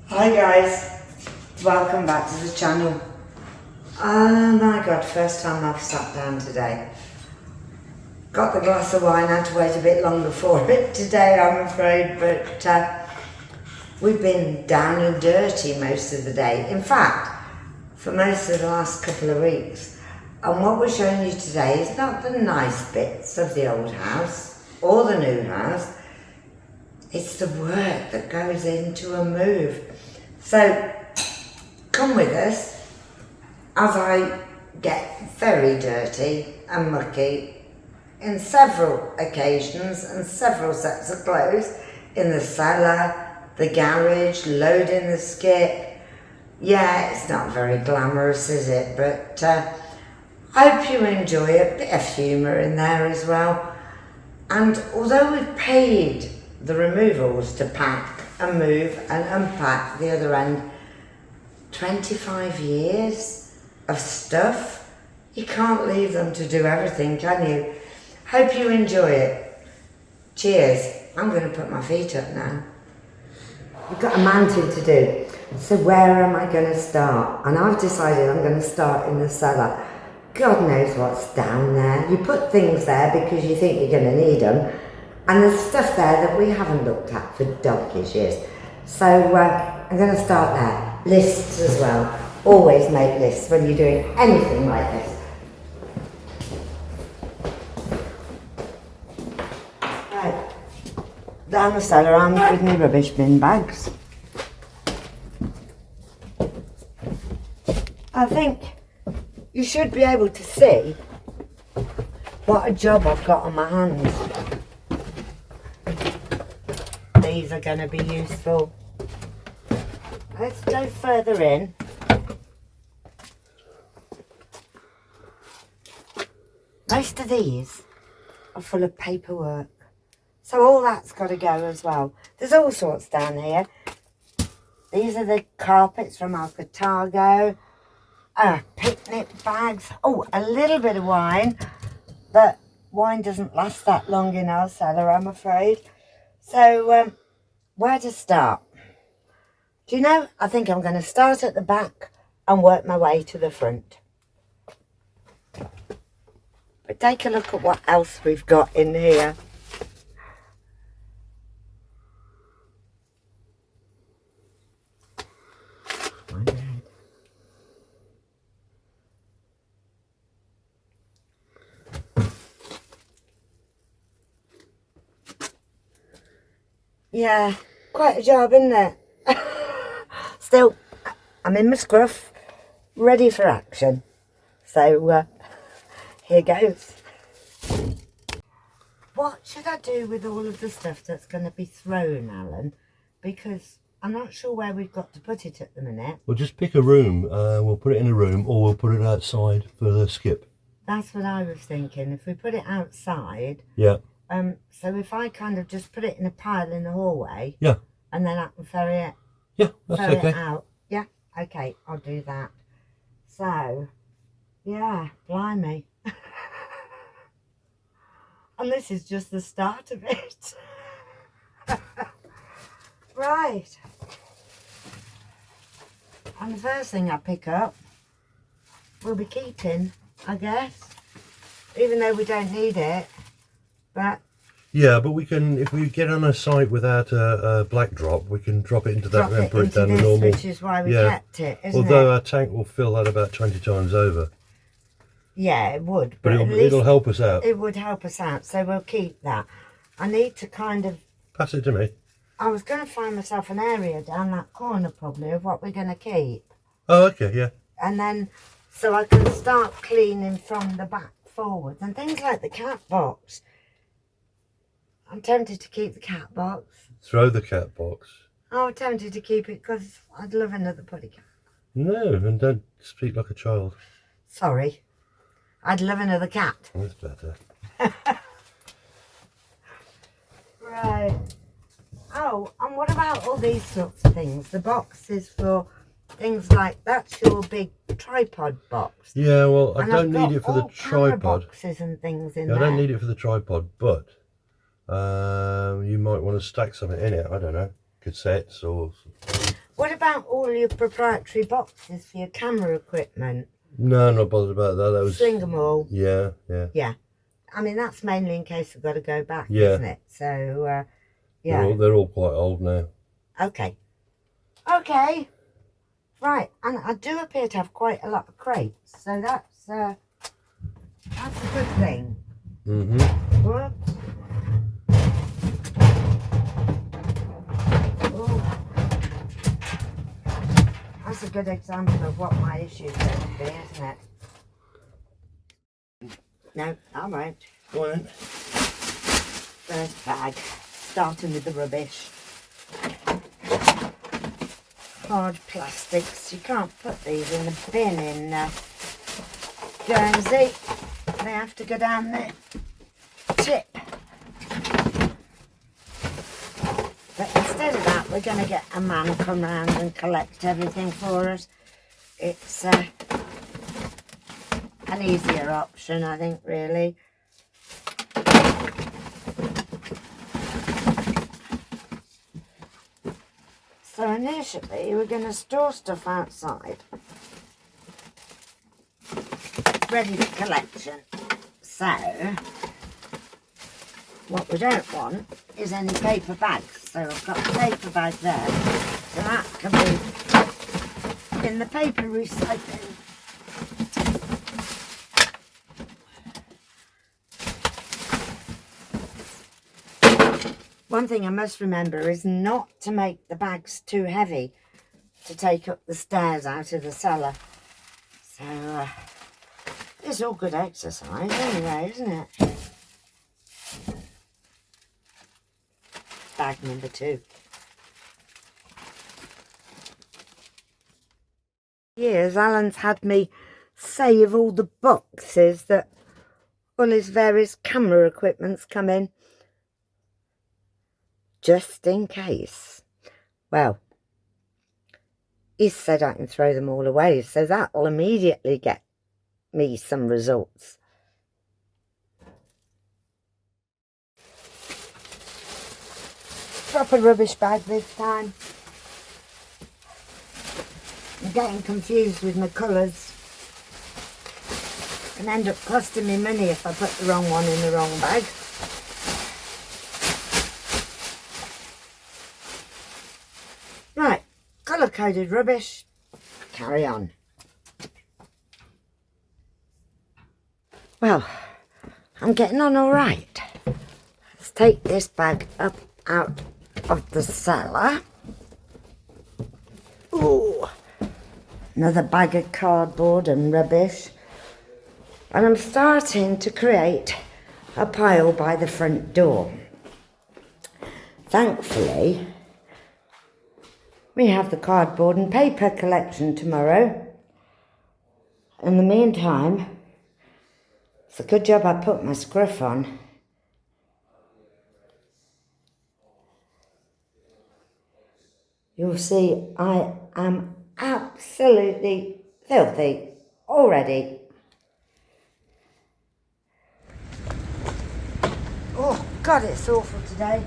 Hi guys, welcome back to the channel. Oh my god, first time I've sat down today. Got the glass of wine, had to wait a bit longer for it today I'm afraid, but we've been down and dirty most of the day. In fact, for most of the last couple of weeks. And what we're showing you today is not the nice bits of the old house or the new house. It's the work that goes into a move. So come with us as I get very dirty and mucky in several occasions and several sets of clothes in the cellar, the garage, loading the skip. Yeah, it's not very glamorous, is it? But I hope you enjoy a bit of humour in there as well. And although we've paid the removals to pack and move and unpack the other end, 25 years of stuff, you can't leave them to do everything, can you? Hope you enjoy it. Cheers. I'm going to put my feet up now. We've got a mountain to do, so where am I going to start? And I've decided I'm going to start in the cellar. God knows what's down there. You put things there because you think you're going to need them. And there's stuff there that we haven't looked at for donkey's years. So I'm going to start there. Lists as well. Always make lists when you're doing anything like this. Right. Down the cellar, I'm with my rubbish bin bags. I think you should be able to see what a job I've got on my hands. These are going to be useful. Let's go further in. Most of these are full of paperwork, so all that's got to go as well. There's all sorts down here. These are the carpets from Alcatago, picnic bags. Oh, a little bit of wine, but wine doesn't last that long in our cellar, I'm afraid. So, where to start? Do you know, I think I'm going to start at the back and work my way to the front. But take a look at what else we've got in here. Yeah, quite a job, isn't it? Still, I'm in my scruff, ready for action. So, here goes. What should I do with all of the stuff that's going to be thrown, Alan? Because I'm not sure where we've got to put it at the minute. We'll just pick a room. We'll put it in a room, or we'll put it outside for the skip. That's what I was thinking. If we put it outside... Yeah. So if I kind of just put it in a pile in the hallway... Yeah. And then I can ferry it... Yeah, that's okay. Ferry it out. Yeah, okay, I'll do that. So, yeah, blimey. And this is just the start of it. Right. And the first thing I pick up will be keeping, I guess. Even though we don't need it. But yeah, but we can, if we get on a site without a black drop, we can drop it into that and put it down the normal. Which is why we kept it, isn't Although our tank will fill that about 20 times over. Yeah, it would. But it'll help us out. It would help us out, so we'll keep that. I need to kind of... Pass it to me. I was going to find myself an area down that corner probably of what we're going to keep. Oh, okay, yeah. And then, so I can start cleaning from the back forwards. And things like the cat box. I'm tempted to keep the cat box. Throw the cat box. I'm tempted to keep it because I'd love another putty cat. No, and don't speak like a child. Sorry. I'd love another cat. That's better. Right. Oh, and what about all these sorts of things? The boxes for things like, that's your big tripod box. Yeah, well, I And don't I've need it for got the all camera tripod. boxes and things in Yeah, I there. don't need it for the tripod, but you might want to stack something in it. I don't know, cassettes or... What about all your proprietary boxes for your camera equipment? No, I'm not bothered about that. That was... Sling them all. Yeah, yeah. Yeah. I mean, that's mainly in case I've got to go back, Yeah. isn't it? So, yeah. They're all quite old now. Okay. Okay. Right. And I do appear to have quite a lot of crates. So that's a good thing. Mm-hmm. Whoops. Oh. That's a good example of what my issue is going to be, isn't it? No, I won't. Go on then. First bag, starting with the rubbish. Hard plastics. You can't put these in the bin in Guernsey. They have to go down the tip. But instead of that, we're going to get a man come round and collect everything for us. It's an easier option, I think, really. So initially, we're going to store stuff outside, ready for collection. So, what we don't want is any paper bags. So I've got a paper bag there, so that can be in the paper recycling. One thing I must remember is not to make the bags too heavy to take up the stairs out of the cellar. So it's all good exercise anyway, isn't it? Bag number 2. Years Alan's had me save all the boxes that all his various camera equipment's come in, just in case. Well, he said I can throw them all away, so that'll immediately get me some results. Proper rubbish bag this time. I'm getting confused with my colours. Can end up costing me money if I put the wrong one in the wrong bag. Right, colour-coded rubbish. Carry on. Well, I'm getting on all right. Let's take this bag up out of the cellar. Ooh, another bag of cardboard and rubbish. And I'm starting to create a pile by the front door. Thankfully, we have the cardboard and paper collection tomorrow. In the meantime, it's a good job I put my scruff on. You'll see I am absolutely filthy already. Oh God, it's awful today.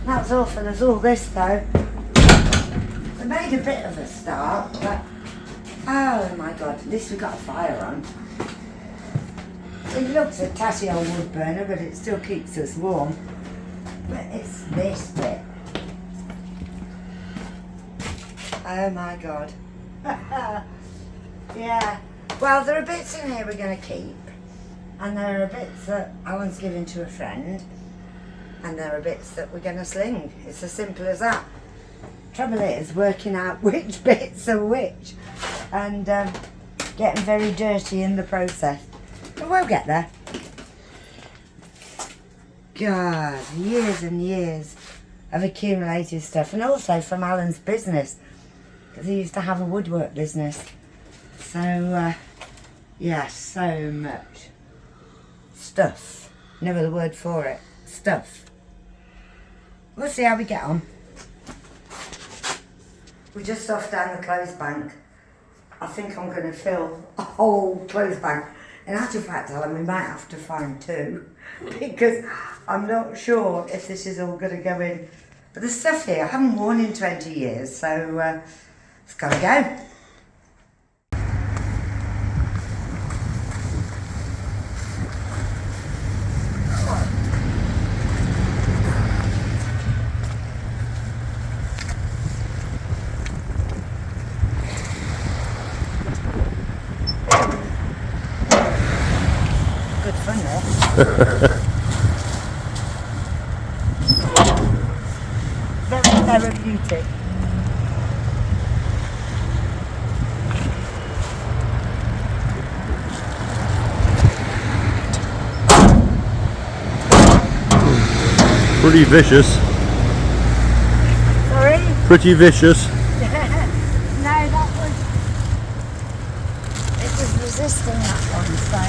Not as awful as all this though. I made a bit of a start, but oh my God, at least we got a fire on. It looks a tatty old wood burner, but it still keeps us warm. But it's this bit. Oh my God. Yeah. Well, there are bits in here we're going to keep. And there are bits that Alan's giving to a friend. And there are bits that we're going to sling. It's as simple as that. Trouble is working out which bits are which. And getting very dirty in the process. But we'll get there. God, years and years of accumulated stuff. And also from Alan's business. Because he used to have a woodwork business. So, yeah, so much stuff. No other word for it. Stuff. We'll see how we get on. We're just off down the clothes bank. I think I'm going to fill a whole clothes bank. In actual fact, Alan, we might have to find 2. Because I'm not sure if this is all going to go in But the stuff here I haven't worn in 20 years, so it's got to go. Good fun there. Very therapeutic. Pretty vicious. Sorry? Pretty vicious. No, that was... It was resisting that one, so...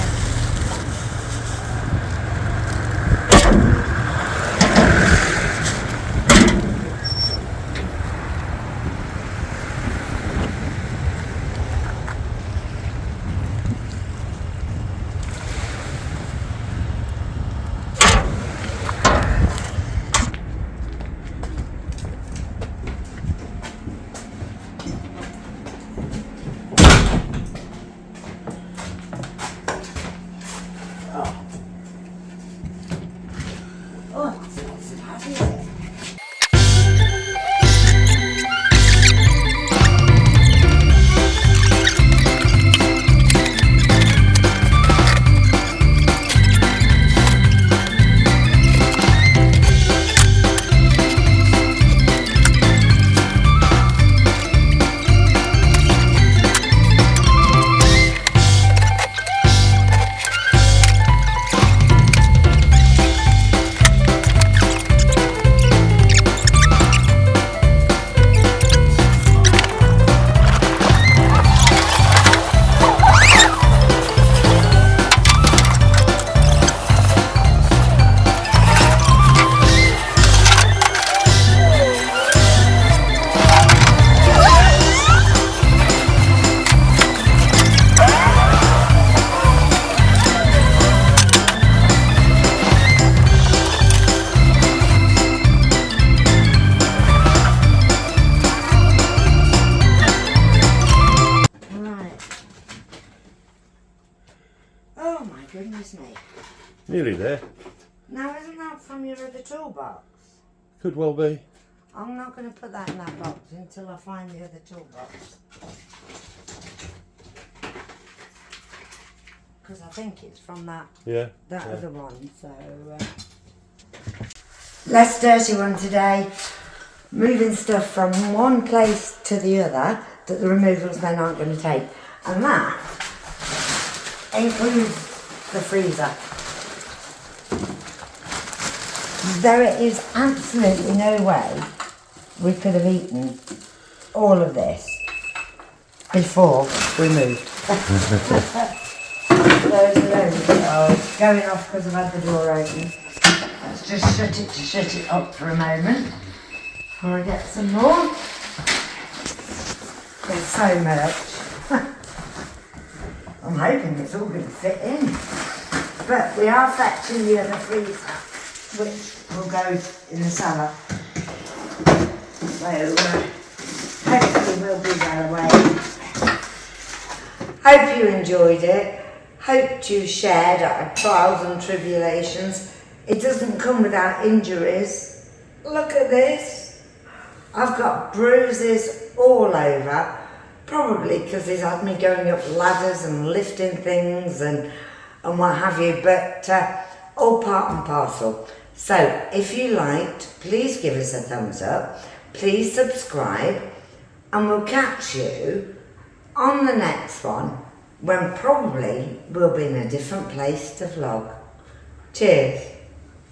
Oh, it's not so bad, is it? Oh my goodness me. Nearly there. Now isn't that from your other toolbox? Could well be. I'm not going to put that in that box until I find the other toolbox. Because I think it's from that other one, so... Less dirty one today. Moving stuff from one place to the other that the removals men aren't going to take. And that includes the freezer. There is absolutely no way we could have eaten all of this before we moved. There's loads. Oh, it's going off because I've had the door open. Let's just shut it up for a moment before I get some more. There's so much. I'm hoping it's all going to fit in. But we are fetching the other freezer, which will go in the cellar. So hopefully we'll be well away. Hope you enjoyed it. Hope you shared our trials and tribulations. It doesn't come without injuries. Look at this. I've got bruises all over. Probably because he's had me going up ladders and lifting things and what have you, but all part and parcel. So if you liked, please give us a thumbs up, please subscribe, and we'll catch you on the next one when probably we'll be in a different place to vlog. Cheers.